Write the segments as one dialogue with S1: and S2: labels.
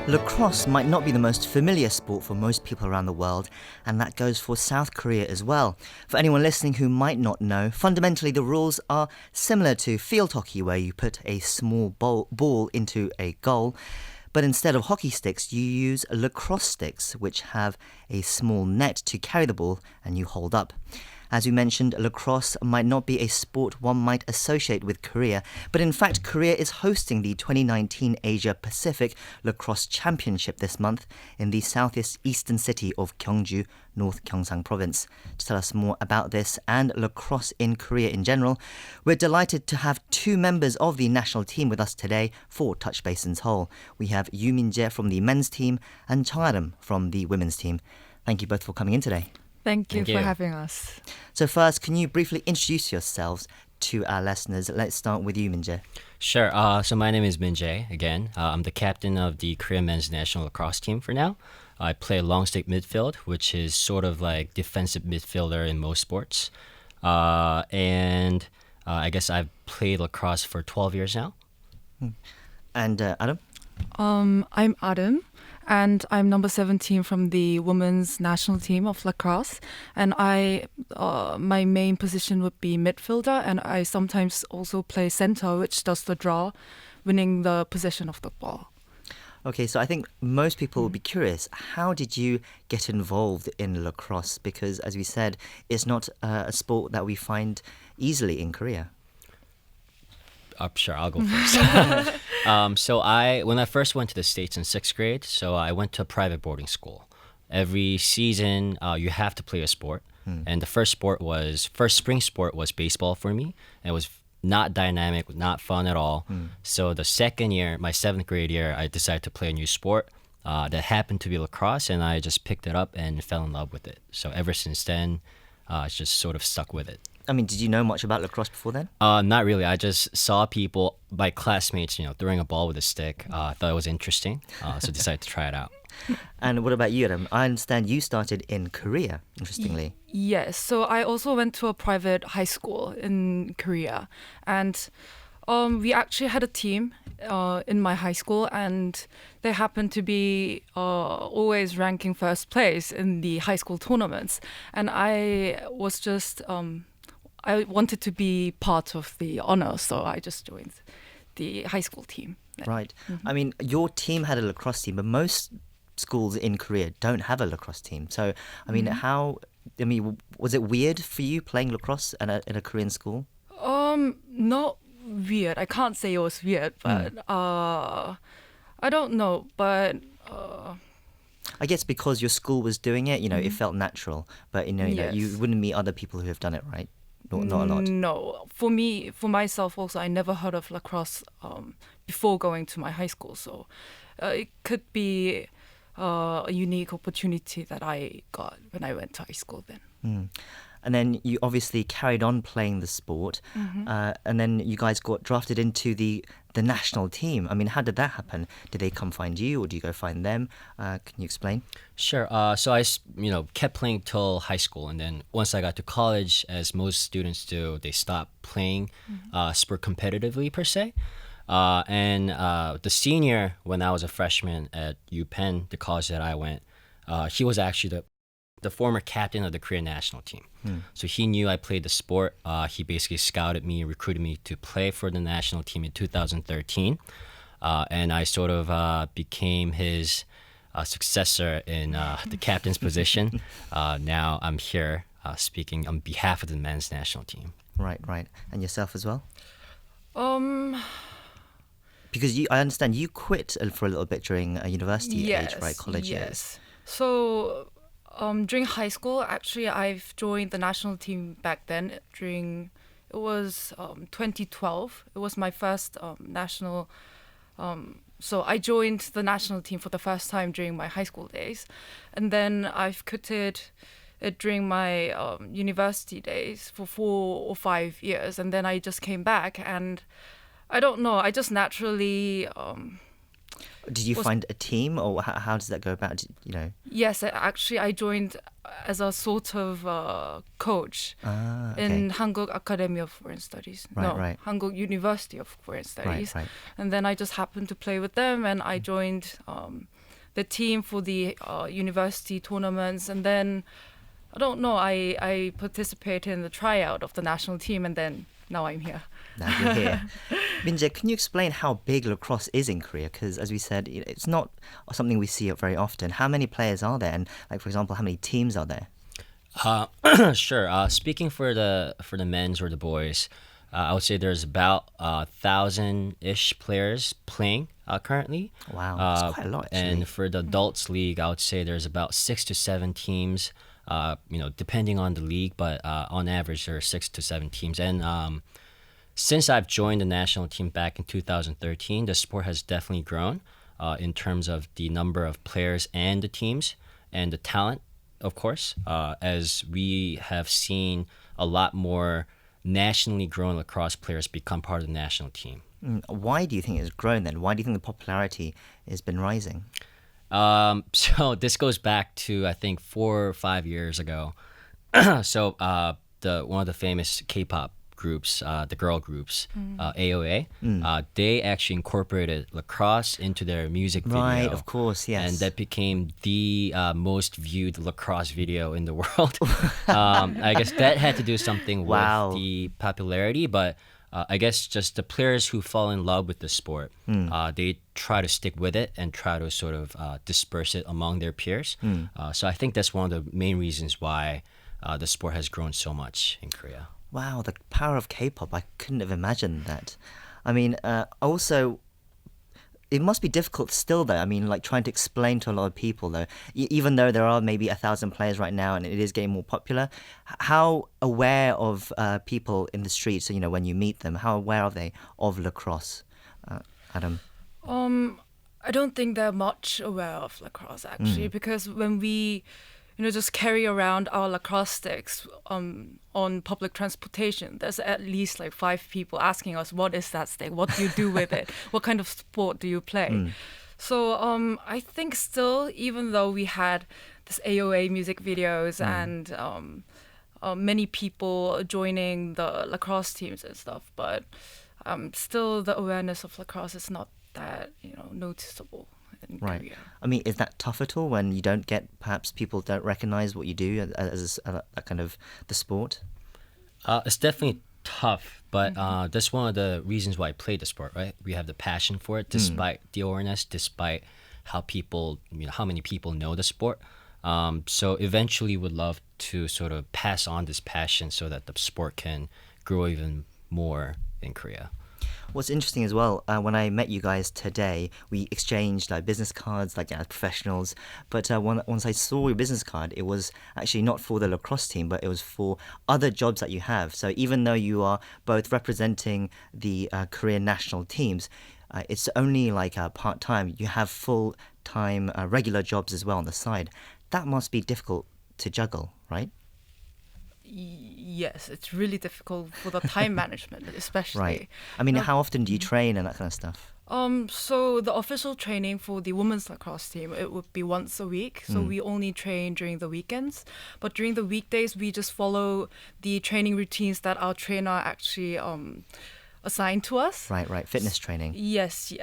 S1: Lacrosse might not be the most familiar sport for most people around the world, and that goes for South Korea as well. For anyone listening who might not know, fundamentally the rules are similar to field hockey, where you put a small ball into a goal, but instead of hockey sticks, you use lacrosse sticks, which have a small net to carry the ball and you hold up. As we mentioned, lacrosse might not be a sport one might associate with Korea, but in fact, Korea is hosting the 2019 Asia Pacific Lacrosse Championship this month in the southeast eastern city of Gyeongju, North Gyeongsang Province. To tell us more about this and lacrosse in Korea in general, we're delighted to have two members of the national team with us today for Touch Basin's Whole. We have Yoo Jae from the men's team and Jae Yoo Arum from the women's team. Thank you both for coming in today.
S2: Thank you for having us.
S1: So first, can you briefly introduce yourselves to our listeners? Let's start with you, Jae.
S3: Sure. So my name is Jae. Again, I'm the captain of the Korean men's national lacrosse team for now. I play long stick midfield, which is sort of like defensive midfielder in most sports. And I guess I've played lacrosse for 12 years now.
S1: And Arum?
S2: I'm Arum, and I'm number 17 from the women's national team of lacrosse. And my main position would be midfielder, and I sometimes also play center, which does the draw, winning the possession of the ball.
S1: Okay, so I think most people will be curious. How did you get involved in lacrosse? Because, as we said, it's not a sport that we find easily in Korea.
S3: Sure, I'll go first. When I first went to the States in 6th grade, so I went to a private boarding school. Every season, you have to play a sport. And the first spring sport was baseball for me. And it was not dynamic, not fun at all. So the second year, my 7th grade year, I decided to play a new sport that happened to be lacrosse, and I just picked it up and fell in love with it. So ever since then, it's just sort of stuck with it.
S1: I mean, did you know much about lacrosse before then?
S3: Not really. I just saw people, my classmates, throwing a ball with a stick. I thought it was interesting, so decided to try it out.
S1: And what about you, Adam? I understand you started in Korea, interestingly.
S2: Yes, so I also went to a private high school in Korea, and we actually had a team in my high school, and they happened to be always ranking first place in the high school tournaments. And I was just I wanted to be part of the honor, so I just joined the high school team.
S1: Right. I mean, your team had a lacrosse team, but most schools in Korea don't have a lacrosse team. So, I mean, was it weird for you playing lacrosse in a Korean school?
S2: Not weird. I can't say it was weird, but I don't know. But
S1: I guess because your school was doing it, it felt natural. But
S2: Yes.
S1: you wouldn't meet other people who have done it, right? Not a lot.
S2: No, for myself also, I never heard of lacrosse before going to my high school. So it could be a unique opportunity that I got when I went to high school then.
S1: And then you obviously carried on playing the sport, and then you guys got drafted into the national team. I mean, how did that happen? Did they come find you, or do you go find them? Can you explain?
S3: Sure. So I, kept playing till high school, and then once I got to college, as most students do, they stopped playing sport competitively per se. And the senior, when I was a freshman at UPenn, the college that I went, he was actually the former captain of the Korean national team. So he knew I played the sport. He basically scouted me, recruited me to play for the national team in 2013. And I sort of became his successor in the captain's position. Now I'm here speaking on behalf of the men's national team.
S1: Right. And yourself as well? Because I understand you quit for a little bit during university age, right? College years.
S2: So during high school, actually, I've joined the national team back then. It was 2012. It was my first national. So I joined the national team for the first time during my high school days, and then I've quitted it during my university days for 4 or 5 years, and then I just came back, and I don't know. I just naturally
S1: Did you find a team, or how does that go about? You know.
S2: Yes, actually, I joined as a sort of coach
S1: Okay.
S2: in Hanguk Academy of Foreign Studies.
S1: Right,
S2: no,
S1: right.
S2: Hanguk University of Foreign Studies.
S1: Right.
S2: And then I just happened to play with them, and I joined the team for the university tournaments. And then, I don't know, I participated in the tryout of the national team, and then now I'm here.
S1: Now you're here. Minjae, can you explain how big lacrosse is in Korea? Because as we said, it's not something we see very often. How many players are there? And like, for example, how many teams are there?
S3: Sure. Speaking for the men's or the boys, I would say there's about 1,000-ish players playing currently.
S1: Wow, that's quite a lot, actually.
S3: And for the adults league, I would say there's about 6 to 7 teams. Depending on the league, but on average there are 6 to 7 teams. And since I've joined the national team back in 2013, the sport has definitely grown in terms of the number of players and the teams and the talent, of course, as we have seen a lot more nationally grown lacrosse players become part of the national team.
S1: Why do you think it's grown then? Why do you think the popularity has been rising?
S3: So this goes back to, I think, 4 or 5 years ago. So one of the famous K-pop groups, the girl groups, AOA, they actually incorporated lacrosse into their music video.
S1: Right, of course, yes.
S3: And that became the most viewed lacrosse video in the world. I guess that had to do something with the popularity, but I guess just the players who fall in love with the sport, they try to stick with it and try to sort of disperse it among their peers. So I think that's one of the main reasons why the sport has grown so much in Korea.
S1: Wow, the power of K-pop. I couldn't have imagined that. I mean, also, it must be difficult still, though. I mean, like trying to explain to a lot of people, though, even though there are maybe 1,000 players right now and it is getting more popular, how aware of people in the streets, when you meet them, how aware are they of lacrosse? Adam?
S2: I don't think they're much aware of lacrosse, actually, because when we just carry around our lacrosse sticks on public transportation, there's at least like 5 people asking us, what is that stick? What do you do with it? What kind of sport do you play? So I think still, even though we had this AOA music videos and many people joining the lacrosse teams and stuff, but still the awareness of lacrosse is not that noticeable.
S1: Right.
S2: Korea.
S1: I mean, is that tough at all when you don't get, perhaps people don't recognize what you do as a kind of the sport?
S3: It's definitely tough, but that's one of the reasons why I play the sport, right? We have the passion for it, despite the awareness, despite how many people know the sport. So eventually would love to sort of pass on this passion so that the sport can grow even more in Korea.
S1: What's interesting as well, when I met you guys today, we exchanged like business cards, like as professionals. But once I saw your business card, it was actually not for the lacrosse team, but it was for other jobs that you have. So even though you are both representing the Korean national teams, it's only like part-time. You have full-time regular jobs as well on the side. That must be difficult to juggle, right?
S2: Yes, it's really difficult for the time management, especially.
S1: Right. I mean, how often do you train and that kind of stuff?
S2: So the official training for the women's lacrosse team, it would be once a week. So we only train during the weekends. But during the weekdays, we just follow the training routines that our trainer actually assigned to us.
S1: Right. Fitness training.
S2: Yes.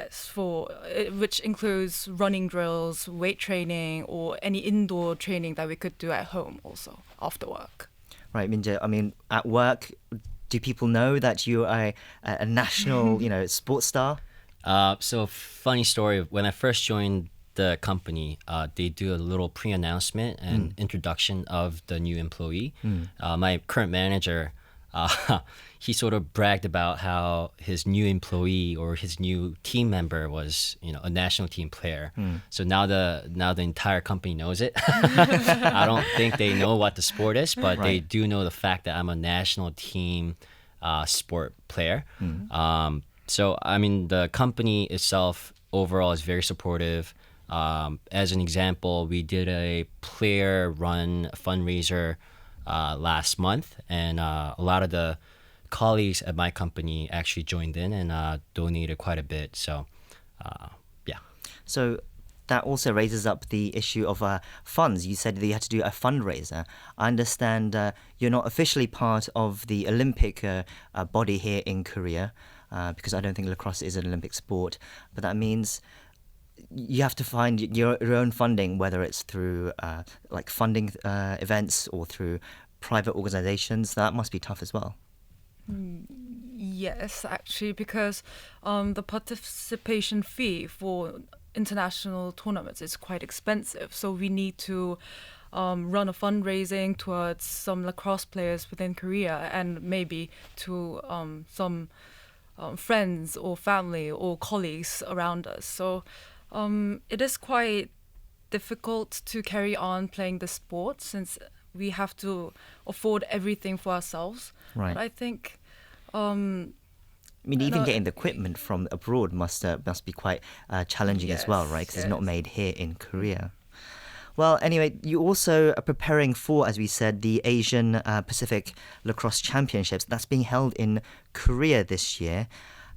S2: Which includes running drills, weight training, or any indoor training that we could do at home also after work.
S1: Right, Minjae, I mean, at work, do people know that you are a national, sports star?
S3: So funny story, when I first joined the company, they do a little pre-announcement and introduction of the new employee. My current manager, he sort of bragged about how his new employee or his new team member was, a national team player. So now the entire company knows it. I don't think they know what the sport is, but they do know the fact that I'm a national team sport player. So I mean, the company itself overall is very supportive. As an example, we did a player-run fundraiser last month, and a lot of the colleagues at my company actually joined in and donated quite a bit. So Yeah.
S1: So that also raises up the issue of funds. You said that you had to do a fundraiser. I understand you're not officially part of the Olympic body here in Korea because I don't think lacrosse is an Olympic sport. But that means you have to find your own funding, whether it's through like funding events or through private organizations. That must be tough as well.
S2: Yes, actually, because the participation fee for international tournaments is quite expensive. So we need to run a fundraising towards some lacrosse players within Korea and maybe to some friends or family or colleagues around us. So it is quite difficult to carry on playing the sport since we have to afford everything for ourselves.
S1: Right.
S2: But I think
S1: I mean, even
S2: no,
S1: getting the equipment from abroad must be quite challenging as well,
S2: Yes,
S1: right? Because it's not
S2: yes.
S1: made here in Korea. Well, anyway, you also are preparing for, as we said, the Asian Pacific Lacrosse Championships. That's being held in Korea this year.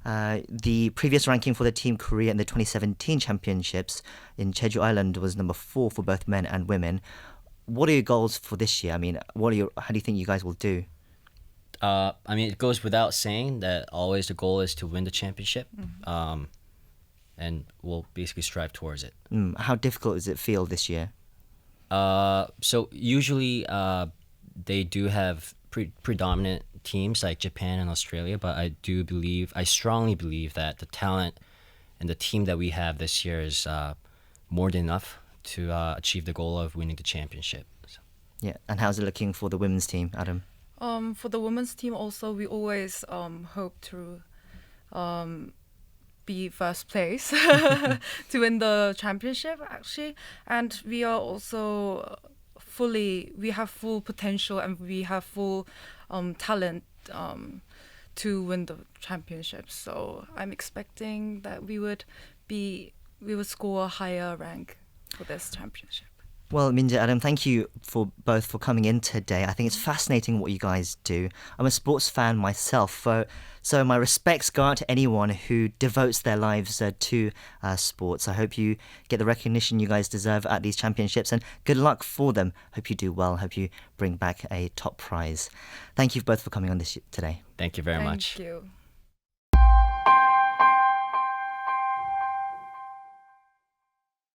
S1: The previous ranking for the Team Korea in the 2017 championships in Jeju Island was number 4 for both men and women. What are your goals for this year? I mean, how do you think you guys will do?
S3: I mean, it goes without saying that always the goal is to win the championship, and we'll basically strive towards it.
S1: How difficult does it feel this year?
S3: So usually they do have predominant teams like Japan and Australia, but I strongly believe that the talent and the team that we have this year is more than enough to achieve the goal of winning the championship. So.
S1: Yeah, and how's it looking for the women's team, Adam?
S2: for the women's team also, we always hope to be first place to win the championship actually, and we are also we have full potential and we have full talent to win the championship. So I'm expecting that we would score a higher rank for this championship.
S1: Well, Minja, Adam, thank you for coming in today. I think it's fascinating what you guys do. I'm a sports fan myself, so my respects go out to anyone who devotes their lives to sports. I hope you get the recognition you guys deserve at these championships, and good luck for them. Hope you do well. Hope you bring back a top prize. Thank you both for coming on this today.
S3: Thank you very much.
S2: Thank you.